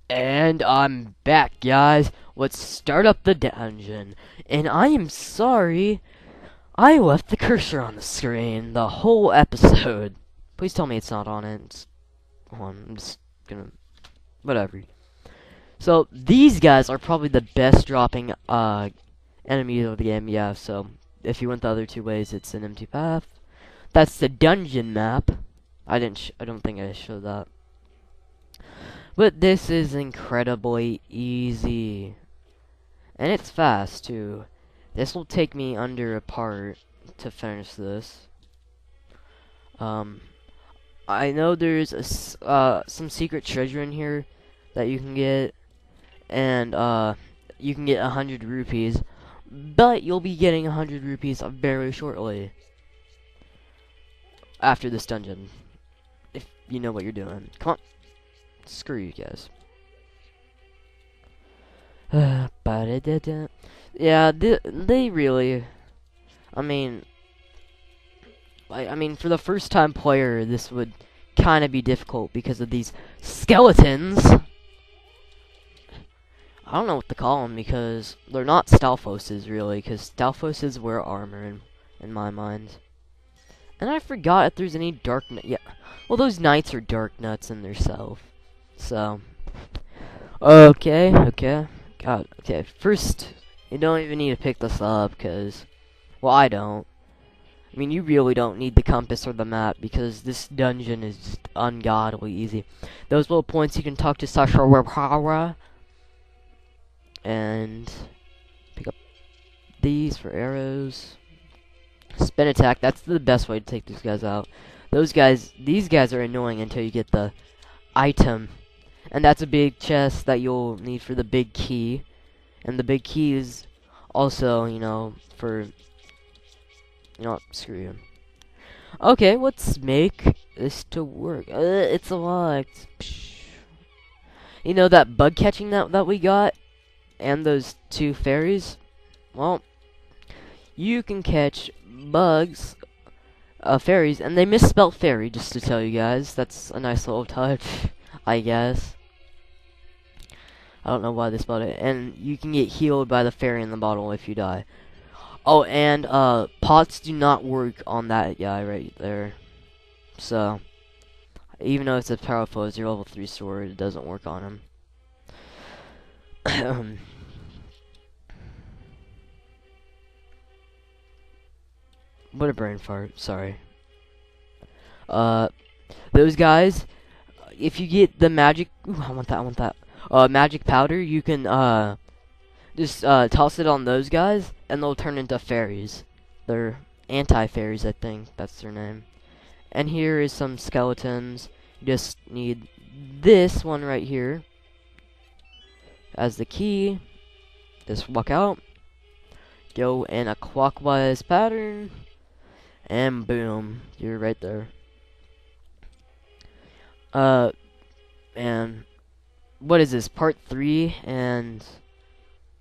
And I'm back, guys. Let's start up the dungeon. And I am sorry, I left the cursor on the screen the whole episode. Please tell me it's not on it. Hold on, I'm just gonna... Whatever. So, these guys are probably the best dropping, enemies of the game, yeah, so... If you went the other two ways, it's an empty path. That's the dungeon map. I don't think I showed that. But this is incredibly easy. And it's fast, too. This will take me under a part to finish this. I know there's some secret treasure in here that you can get. And, you can get 100 rupees. But you'll be getting 100 rupees very shortly. After this dungeon. If you know what you're doing. Come on. Screw you guys. Yeah, they really... I mean, for the first time player, this would kind of be difficult because of these skeletons. I don't know what to call them because they're not Stalfoses, really, because Stalfoses wear armor in my mind. And I forgot if there's any dark... Yeah, well, those knights are dark nuts in themselves. So... Okay. God, okay, first, you don't even need to pick this up, because... Well, I don't. I mean, you really don't need the compass or the map, because this dungeon is just ungodly easy. Those little points you can talk to Sasha and pick up these for arrows. Spin attack, that's the best way to take these guys out. These guys are annoying until you get the item. And that's a big chest that you'll need for the big key. And the big key is also, you know, for... You know what, screw you. Okay, let's make this to work. It's locked. Psh. You know that bug catching that we got? And those two fairies? Well, you can catch bugs, fairies, and they misspelled fairy, just to tell you guys. That's a nice little touch, I guess. I don't know why they spelled it. And you can get healed by the fairy in the bottle if you die. Oh, and pots do not work on that guy right there. So, even though it's as powerful as your level 3 sword, it doesn't work on him. What a brain fart, sorry. Those guys, if you get the magic... Ooh, I want that. Magic powder, you can, just, toss it on those guys, and they'll turn into fairies. They're anti-fairies, I think. That's their name. And here is some skeletons. You just need this one right here as the key. Just walk out. Go in a clockwise pattern. And boom. You're right there. And... What is this, part 3, and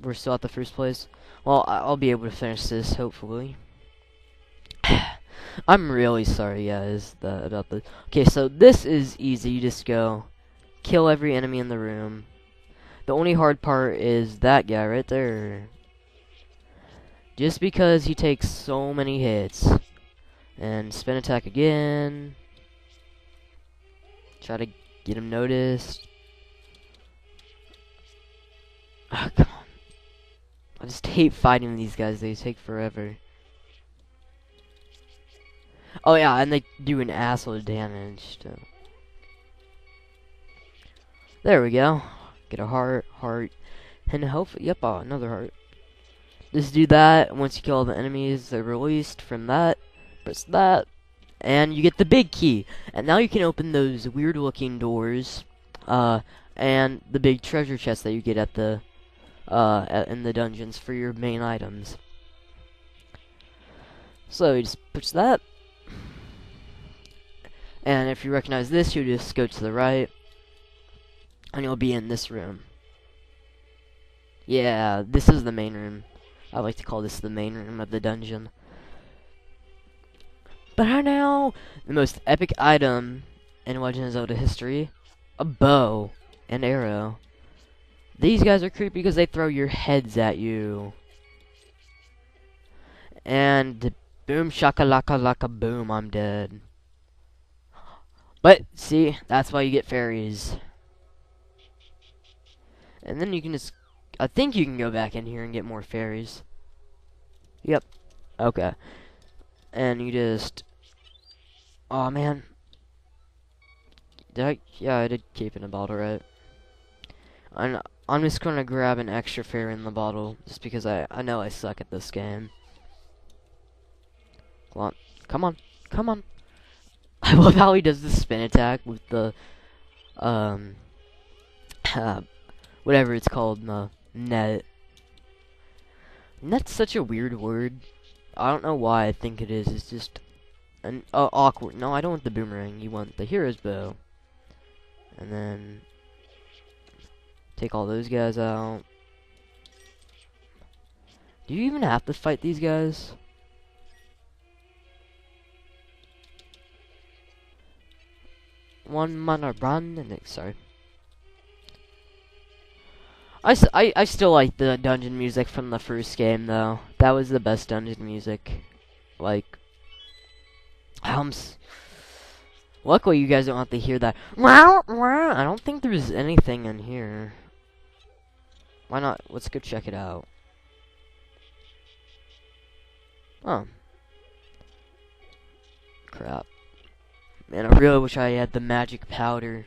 we're still at the first place? Well, I'll be able to finish this, hopefully. I'm really sorry, guys, about this. Okay, so this is easy. You just go kill every enemy in the room. The only hard part is that guy right there. Just because he takes so many hits. And spin attack again. Try to get him noticed. Oh, come on. I just hate fighting these guys. They take forever. Oh, yeah, and they do an asshole damage, too. There we go. Get a heart, and hopefully, yep, oh, another heart. Just do that. Once you kill all the enemies, they're released from that. Press that. And you get the big key. And now you can open those weird-looking doors. And the big treasure chest that you get at the... in the dungeons for your main items. So you just push that. And if you recognize this, you just go to the right. And you'll be in this room. Yeah, this is the main room. I like to call this the main room of the dungeon. But now, the most epic item in Legend of Zelda history, a bow and arrow. These guys are creepy because they throw your heads at you. And boom shakalaka laka boom, I'm dead. But see, that's why you get fairies. And then you can just, I think you can go back in here and get more fairies. Yep. Okay. And you just, oh man. Yeah, I did keep in a bottle, right? I'm just gonna grab an extra fairy in the bottle, just because I know I suck at this game. Come on, come on, come on. I love how he does the spin attack with the, whatever it's called, net. Net's such a weird word. I don't know why I think it is. It's just an awkward. No, I don't want the boomerang. You want the hero's bow. And then take all those guys out. Do you even have to fight these guys? One mana run and sorry. I still like the dungeon music from the first game though. That was the best dungeon music. Like, luckily you guys don't have to hear that. I don't think there's anything in here. Why not? Let's go check it out. Oh. Crap. Man, I really wish I had the magic powder.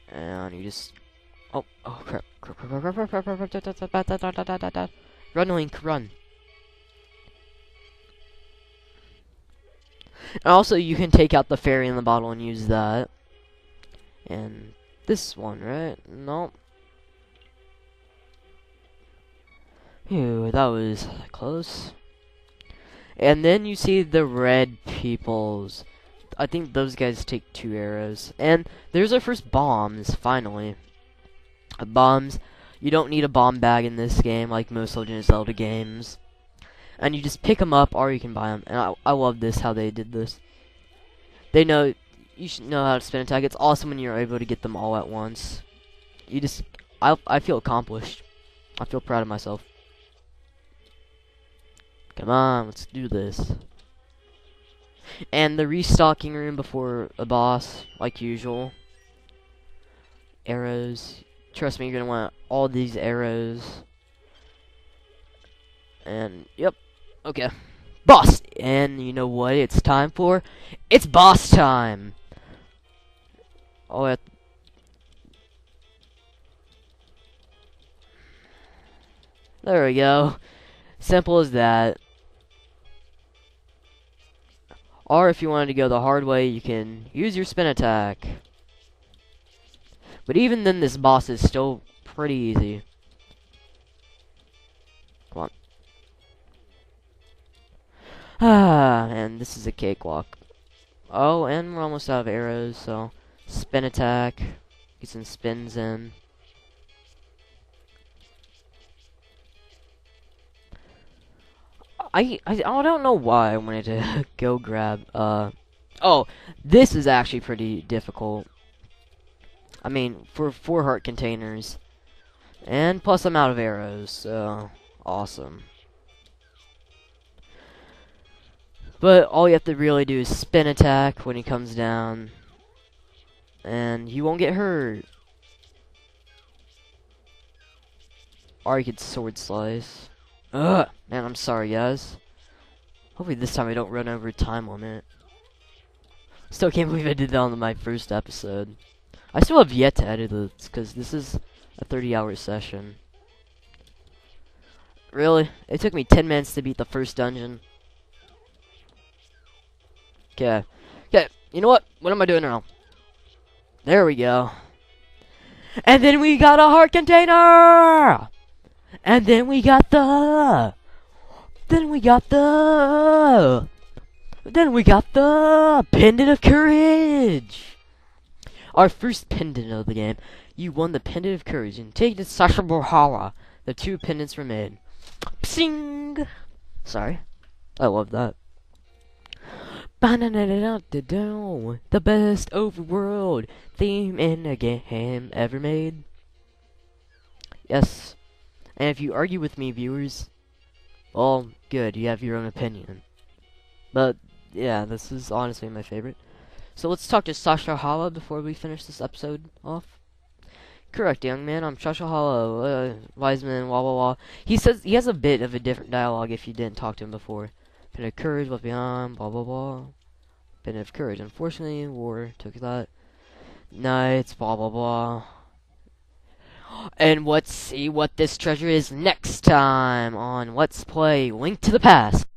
And you just... Oh crap. Run, Link, run. And also, you can take out the fairy in the bottle and use that. And this one, right? Nope. Phew, that was close. And then you see the red peoples. I think those guys take 2 arrows. And there's our first bombs, finally. Bombs. You don't need a bomb bag in this game, like most Legend of Zelda games. And you just pick them up, or you can buy them. And I love this, how they did this. They know, you should know how to spin attack. It's awesome when you're able to get them all at once. You just, I feel accomplished. I feel proud of myself. Come on, let's do this. And the restocking room before a boss, like usual. Arrows. Trust me, you're gonna want all these arrows. And, yep. Okay. Boss! And you know what it's time for? It's boss time! Oh, there we go. Simple as that. Or if you wanted to go the hard way, you can use your spin attack. But even then, this boss is still pretty easy. Come on. Ah, and this is a cakewalk. Oh, and we're almost out of arrows, so spin attack. Get some spins in. I don't know why I wanted to go grab, oh, this is actually pretty difficult. I mean, for 4 heart containers. And plus I'm out of arrows, so awesome. But all you have to really do is spin attack when he comes down. And you won't get hurt. Or you could sword slice. Ugh! Man, I'm sorry, guys. Hopefully this time I don't run over time limit. Still can't believe I did that on my first episode. I still have yet to edit this, because this is a 30-hour session. Really? It took me 10 minutes to beat the first dungeon. Okay. Okay, you know what? What am I doing now? There we go. And then we got a heart container! And then we got the Pendant of Courage! Our first pendant of the game. You won the Pendant of Courage and take it to Sasha Borhala. The 2 pendants were made. Psing! Sorry. I love that. The best overworld theme in a game ever made. Yes. And if you argue with me, viewers, well, good, you have your own opinion. But, yeah, this is honestly my favorite. So let's talk to Sasha Hala before we finish this episode off. Correct, young man. I'm Sasha Hala, Wiseman, wah wah wah. He says he has a bit of a different dialogue if you didn't talk to him before. Been of courage, left behind, blah blah blah. Been of courage. Unfortunately, war took that. Nights, blah blah blah. And let's see what this treasure is next time on Let's Play Link to the Past.